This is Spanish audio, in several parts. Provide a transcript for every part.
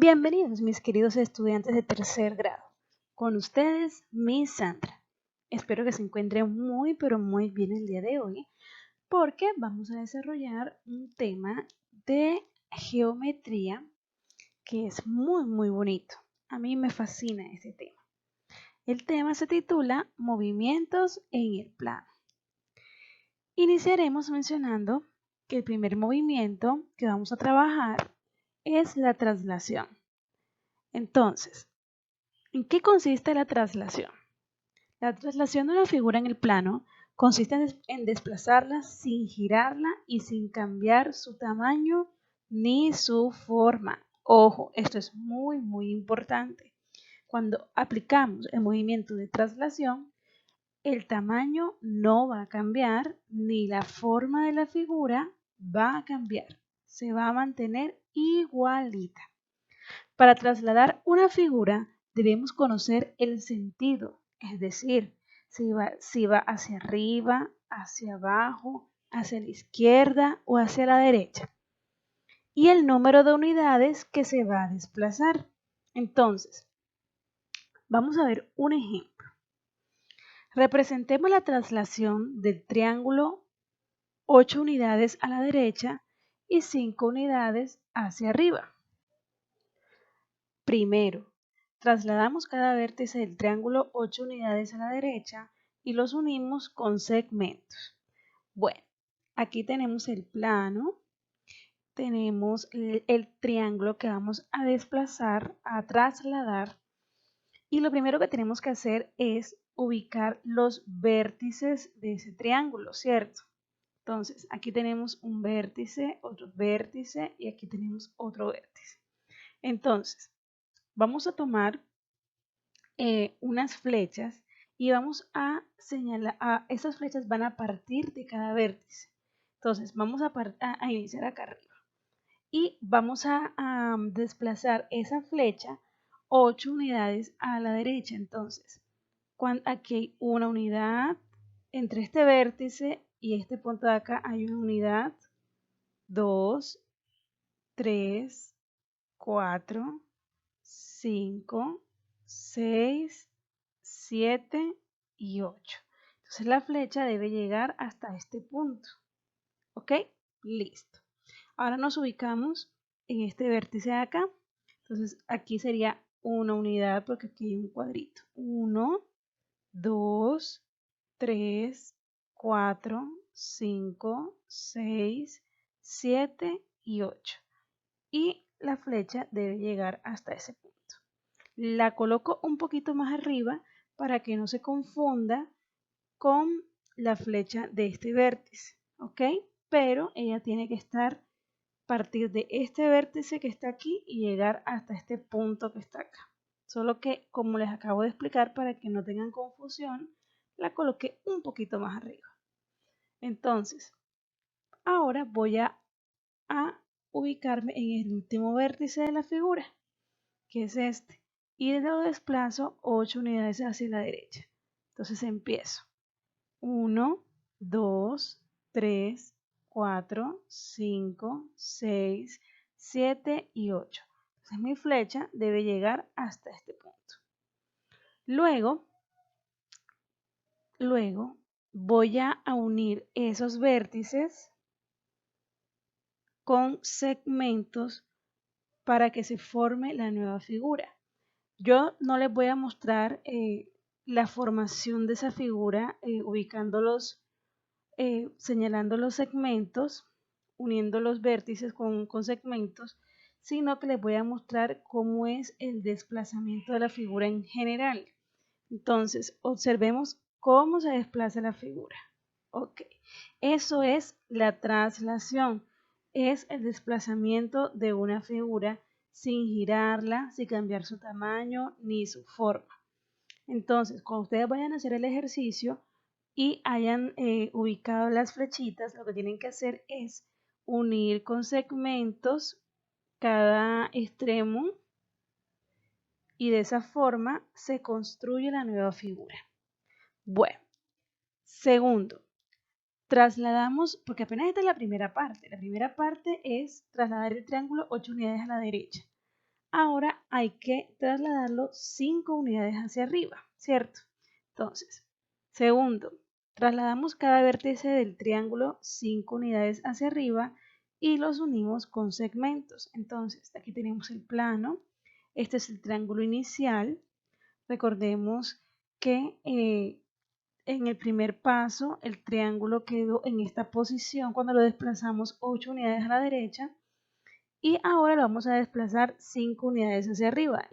Bienvenidos mis queridos estudiantes de tercer grado. Con ustedes, Miss Sandra. Espero que se encuentren muy pero muy bien el día de hoy porque vamos a desarrollar un tema de geometría que es muy bonito. A mí me fascina este tema. El tema se titula Movimientos en el plano. Iniciaremos mencionando que el primer movimiento que vamos a trabajar es la traslación. Entonces, ¿en qué consiste la traslación? La traslación de una figura en el plano consiste en desplazarla sin girarla y sin cambiar su tamaño ni su forma. Ojo, esto es muy importante. Cuando aplicamos el movimiento de traslación, el tamaño no va a cambiar ni la forma de la figura va a cambiar. Se va a mantener igualita. Para trasladar una figura debemos conocer el sentido, es decir, si va hacia arriba, hacia abajo, hacia la izquierda o hacia la derecha. Y el número de unidades que se va a desplazar. Entonces, vamos a ver un ejemplo. Representemos la traslación del triángulo 8 unidades a la derecha y 5 unidades hacia arriba. Primero, trasladamos cada vértice del triángulo 8 unidades a la derecha y los unimos con segmentos. Bueno, aquí tenemos el plano, tenemos el triángulo que vamos a desplazar, a trasladar, y lo primero que tenemos que hacer es ubicar los vértices de ese triángulo, ¿cierto? Entonces, aquí tenemos un vértice, otro vértice y aquí tenemos otro vértice. Entonces, vamos a tomar unas flechas y vamos a señalar, esas flechas van a partir de cada vértice. Entonces vamos a iniciar acá arriba y vamos a desplazar esa flecha 8 unidades a la derecha. Entonces, aquí hay una unidad, entre este vértice y este punto de acá hay una unidad, 2, 3, 4, 5, 6, 7 y 8. Entonces la flecha debe llegar hasta este punto. ¿Ok? Listo. Ahora nos ubicamos en este vértice de acá. Entonces aquí sería una unidad porque aquí hay un cuadrito. 1, 2, 3, 4, 5, 6, 7 y 8. Y la flecha debe llegar hasta ese punto. La coloco un poquito más arriba para que no se confunda con la flecha de este vértice, ¿ok? Pero ella tiene que estar partir de este vértice que está aquí y llegar hasta este punto que está acá. Solo que, como les acabo de explicar, para que no tengan confusión, la coloqué un poquito más arriba. Entonces, ahora voy a ubicarme en el último vértice de la figura, que es este, y lo desplazo 8 unidades hacia la derecha. Entonces empiezo. 1, 2, 3, 4, 5, 6, 7 y 8. Entonces mi flecha debe llegar hasta este punto. Luego voy a unir esos vértices con segmentos para que se forme la nueva figura. Yo no les voy a mostrar la formación de esa figura ubicándolos, señalando los segmentos, uniendo los vértices con segmentos, sino que les voy a mostrar cómo es el desplazamiento de la figura en general. Entonces, observemos cómo se desplaza la figura. Ok, eso es la traslación, es el desplazamiento de una figura sin girarla, sin cambiar su tamaño ni su forma. Entonces, cuando ustedes vayan a hacer el ejercicio y hayan ubicado las flechitas, lo que tienen que hacer es unir con segmentos cada extremo y de esa forma se construye la nueva figura. Bueno, segundo, trasladamos, porque apenas esta es la primera parte. La primera parte es trasladar el triángulo 8 unidades a la derecha. Ahora hay que trasladarlo 5 unidades hacia arriba, ¿cierto? Entonces, segundo, trasladamos cada vértice del triángulo 5 unidades hacia arriba y los unimos con segmentos. Entonces, aquí tenemos el plano. Este es el triángulo inicial. Recordemos que en el primer paso el triángulo quedó en esta posición cuando lo desplazamos 8 unidades a la derecha y ahora lo vamos a desplazar 5 unidades hacia arriba.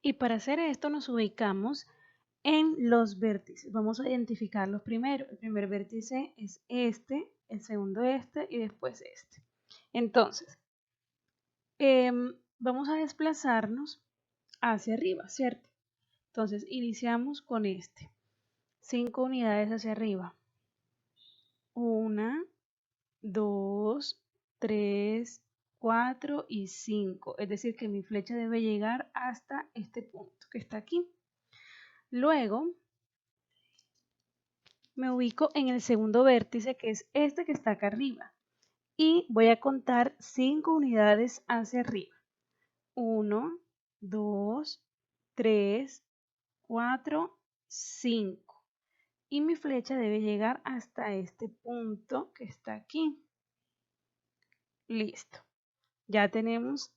Y para hacer esto nos ubicamos en los vértices. Vamos a identificarlos primero. El primer vértice es este, el segundo este y después este. Entonces, vamos a desplazarnos hacia arriba, ¿cierto? Entonces, iniciamos con este. 5 unidades hacia arriba. 1, 2, 3, 4 y 5. Es decir, que mi flecha debe llegar hasta este punto que está aquí. Luego, me ubico en el segundo vértice, que es este que está acá arriba. Y voy a contar 5 unidades hacia arriba. 1, 2, 3, 4, 5. Y mi flecha debe llegar hasta este punto que está aquí. Listo. Ya tenemos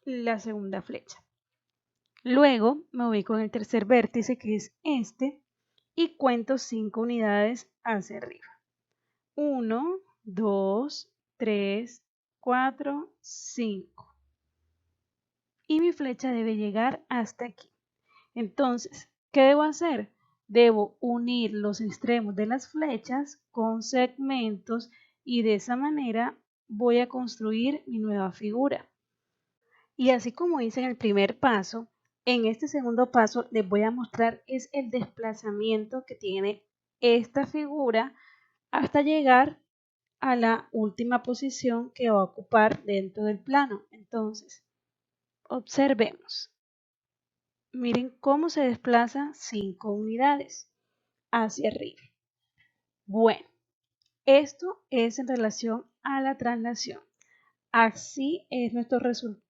la segunda flecha. Luego me ubico en el tercer vértice, que es este, y cuento 5 unidades hacia arriba. 1, 2, 3, 4, 5. Y mi flecha debe llegar hasta aquí. Entonces, ¿qué debo hacer? Debo unir los extremos de las flechas con segmentos y de esa manera voy a construir mi nueva figura. Y así como hice en el primer paso, en este segundo paso les voy a mostrar es el desplazamiento que tiene esta figura hasta llegar a la última posición que va a ocupar dentro del plano. Entonces, observemos. Miren cómo se desplaza 5 unidades hacia arriba. Bueno, esto es en relación a la traslación. Así es nuestro resultado.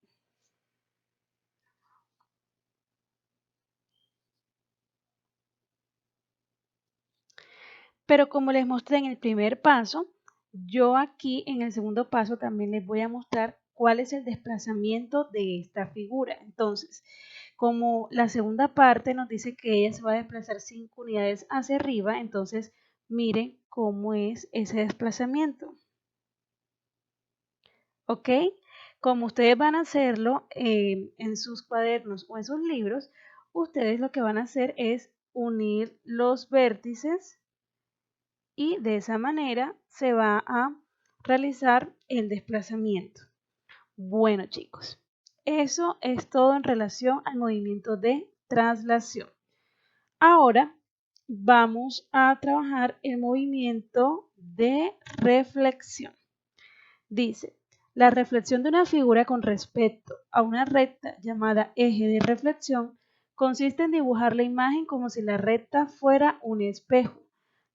Pero como les mostré en el primer paso, yo aquí en el segundo paso también les voy a mostrar cuál es el desplazamiento de esta figura. Entonces, como la segunda parte nos dice que ella se va a desplazar 5 unidades hacia arriba, entonces miren cómo es ese desplazamiento. ¿Ok? Como ustedes van a hacerlo en sus cuadernos o en sus libros, ustedes lo que van a hacer es unir los vértices y de esa manera se va a realizar el desplazamiento. Bueno, chicos, eso es todo en relación al movimiento de traslación. Ahora vamos a trabajar el movimiento de reflexión. Dice, la reflexión de una figura con respecto a una recta llamada eje de reflexión consiste en dibujar la imagen como si la recta fuera un espejo.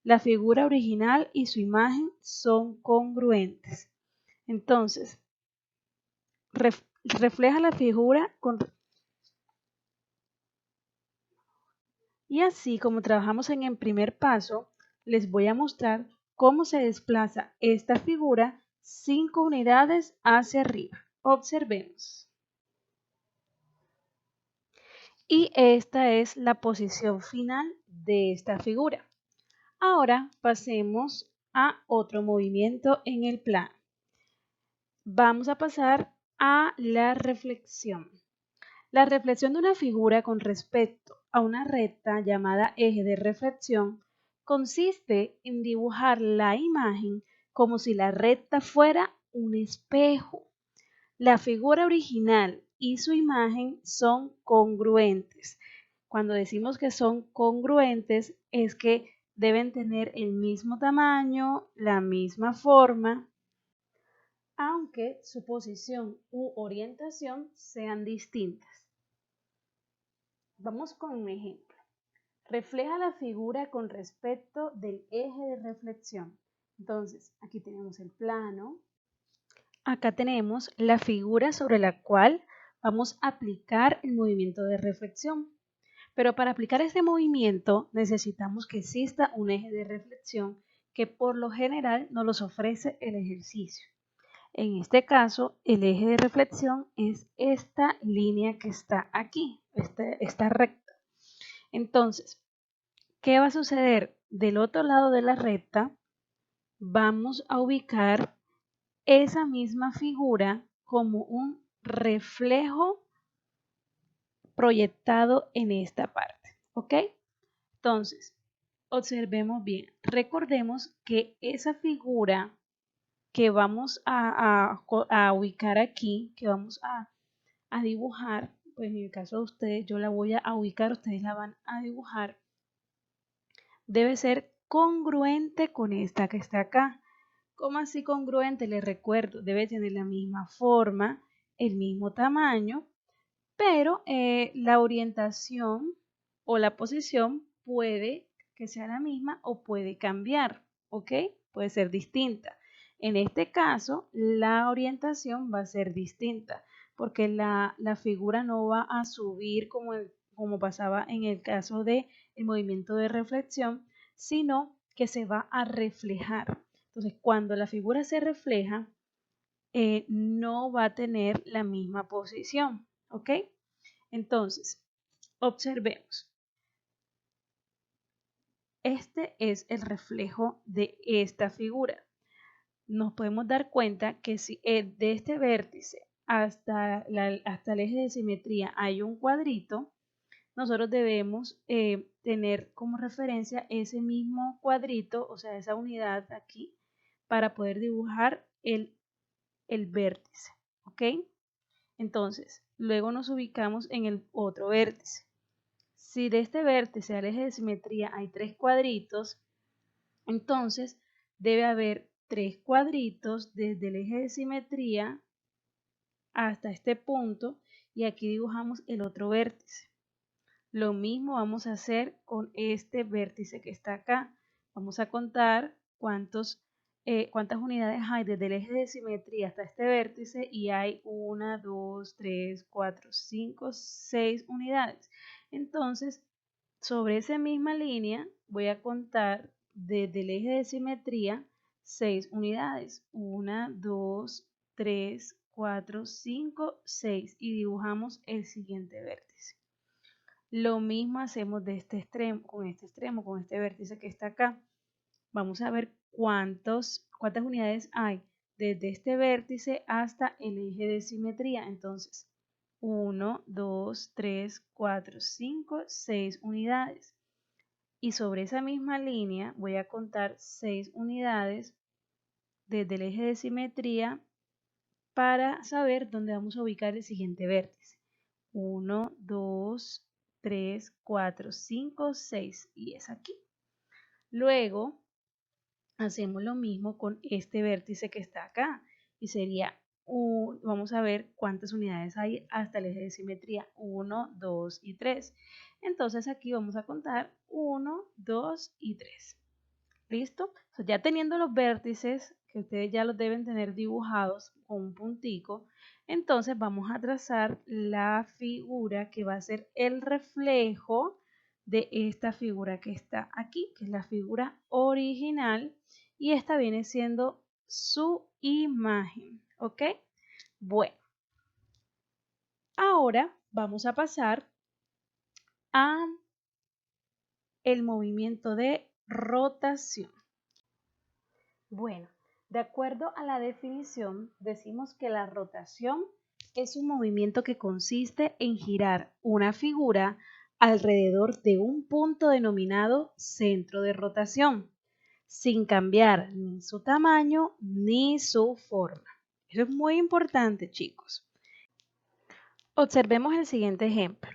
La figura original y su imagen son congruentes. Entonces, refleja la figura con... Y así como trabajamos en el primer paso, les voy a mostrar cómo se desplaza esta figura 5 unidades hacia arriba. Observemos. Y esta es la posición final de esta figura. Ahora pasemos a otro movimiento en el plano. Vamos a pasar a la reflexión. La reflexión de una figura con respecto a una recta llamada eje de reflexión consiste en dibujar la imagen como si la recta fuera un espejo. La figura original y su imagen son congruentes. Cuando decimos que son congruentes es que deben tener el mismo tamaño, la misma forma, aunque su posición u orientación sean distintas. Vamos con un ejemplo. Refleja la figura con respecto del eje de reflexión. Entonces, aquí tenemos el plano. Acá tenemos la figura sobre la cual vamos a aplicar el movimiento de reflexión. Pero para aplicar este movimiento necesitamos que exista un eje de reflexión que por lo general nos los ofrece el ejercicio. En este caso, el eje de reflexión es esta línea que está aquí, esta recta. Entonces, ¿qué va a suceder? Del otro lado de la recta vamos a ubicar esa misma figura como un reflejo proyectado en esta parte, ¿ok? Entonces, observemos bien. Recordemos que esa figura que vamos a ubicar aquí, que vamos a dibujar, pues en el caso de ustedes, yo la voy a ubicar, ustedes la van a dibujar, debe ser congruente con esta que está acá. ¿Cómo así congruente? Les recuerdo, debe tener la misma forma, el mismo tamaño, pero la orientación o la posición puede que sea la misma o puede cambiar, ¿ok? Puede ser distinta. En este caso, la orientación va a ser distinta porque la figura no va a subir como pasaba en el caso del movimiento de reflexión, sino que se va a reflejar. Entonces, cuando la figura se refleja, no va a tener la misma posición, ¿ok? Entonces, observemos. Este es el reflejo de esta figura. Nos podemos dar cuenta que si de este vértice hasta el eje de simetría hay un cuadrito, nosotros debemos tener como referencia ese mismo cuadrito, o sea, esa unidad aquí, para poder dibujar el vértice, ¿ok? Entonces, luego nos ubicamos en el otro vértice. Si de este vértice al eje de simetría hay 3 cuadritos, entonces debe haber 3 cuadritos desde el eje de simetría hasta este punto y aquí dibujamos el otro vértice. Lo mismo vamos a hacer con este vértice que está acá. Vamos a contar cuántas unidades hay desde el eje de simetría hasta este vértice y hay 1, 2, 3, 4, 5, 6 unidades. Entonces, sobre esa misma línea voy a contar desde el eje de simetría 6 unidades. 1, 2, 3, 4, 5, 6 y dibujamos el siguiente vértice. Lo mismo hacemos de este extremo, con este vértice que está acá. Vamos a ver cuántas unidades hay desde este vértice hasta el eje de simetría. Entonces, 1, 2, 3, 4, 5, 6 unidades. Y sobre esa misma línea voy a contar 6 unidades desde el eje de simetría para saber dónde vamos a ubicar el siguiente vértice. 1, 2, 3, 4, 5, 6 y es aquí. Luego hacemos lo mismo con este vértice que está acá y sería, vamos a ver cuántas unidades hay hasta el eje de simetría, 1, 2 y 3. Entonces aquí vamos a contar 1, 2 y 3. ¿Listo? Entonces, ya teniendo los vértices, que ustedes ya los deben tener dibujados con un puntico, entonces vamos a trazar la figura que va a ser el reflejo de esta figura que está aquí, que es la figura original, y esta viene siendo su imagen, ¿ok? Bueno, ahora vamos a pasar a el movimiento de rotación. Bueno, de acuerdo a la definición, decimos que la rotación es un movimiento que consiste en girar una figura alrededor de un punto denominado centro de rotación, sin cambiar ni su tamaño ni su forma. Eso es muy importante, chicos. Observemos el siguiente ejemplo.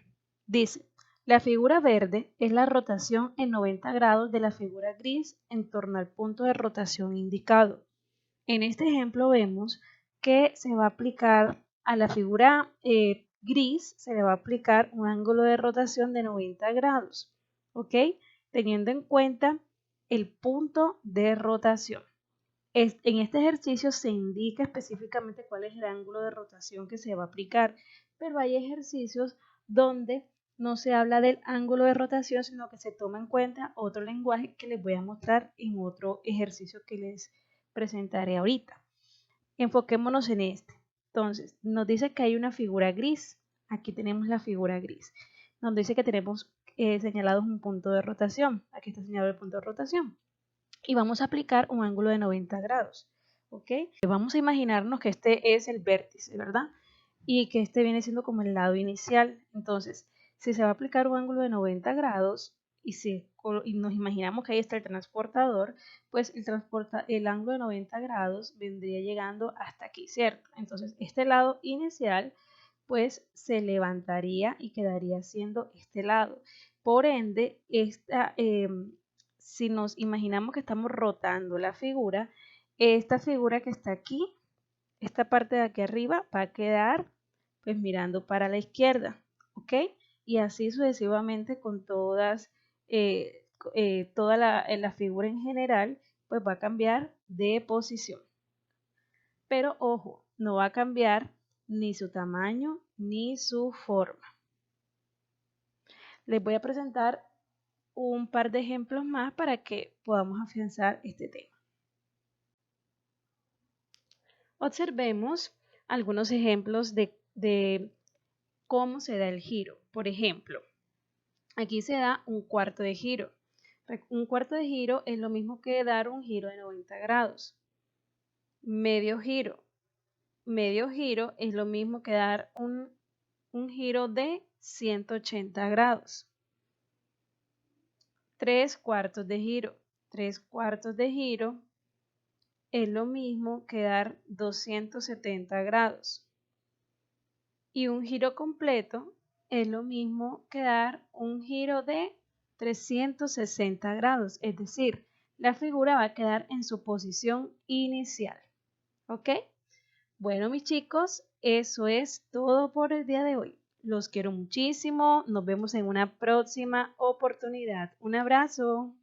Dice, la figura verde es la rotación en 90 grados de la figura gris en torno al punto de rotación indicado. En este ejemplo vemos que se va a aplicar a la figura gris, se le va a aplicar un ángulo de rotación de 90 grados, ¿ok? Teniendo en cuenta el punto de rotación. En este ejercicio se indica específicamente cuál es el ángulo de rotación que se va a aplicar. pero hay ejercicios donde no se habla del ángulo de rotación, sino que se toma en cuenta otro lenguaje que les voy a mostrar en otro ejercicio que les presentaré ahorita. Enfoquémonos en este. Entonces, nos dice que hay una figura gris. Aquí tenemos la figura gris. Nos dice que tenemos señalados un punto de rotación. Aquí está señalado el punto de rotación. Y vamos a aplicar un ángulo de 90 grados. ¿Ok? Vamos a imaginarnos que este es el vértice, ¿verdad? Y que este viene siendo como el lado inicial. Entonces, si se va a aplicar un ángulo de 90 grados y nos imaginamos que ahí está el transportador, pues el ángulo de 90 grados vendría llegando hasta aquí, ¿cierto? Entonces, este lado inicial pues se levantaría y quedaría siendo este lado. Por ende, si nos imaginamos que estamos rotando la figura, esta figura que está aquí, esta parte de aquí arriba va a quedar pues mirando para la izquierda, ¿ok? Y así sucesivamente con toda la figura en general, pues va a cambiar de posición. Pero ojo, no va a cambiar ni su tamaño ni su forma. Les voy a presentar un par de ejemplos más para que podamos afianzar este tema. Observemos algunos ejemplos de cómo se da el giro. Por ejemplo, aquí se da un cuarto de giro. Un cuarto de giro es lo mismo que dar un giro de 90 grados. Medio giro. Medio giro es lo mismo que dar un giro de 180 grados. 3/4 de giro. 3/4 de giro es lo mismo que dar 270 grados. Y un giro completo es lo mismo que dar un giro de 360 grados. Es decir, la figura va a quedar en su posición inicial. ¿Ok? Bueno, mis chicos, eso es todo por el día de hoy. Los quiero muchísimo. Nos vemos en una próxima oportunidad. Un abrazo.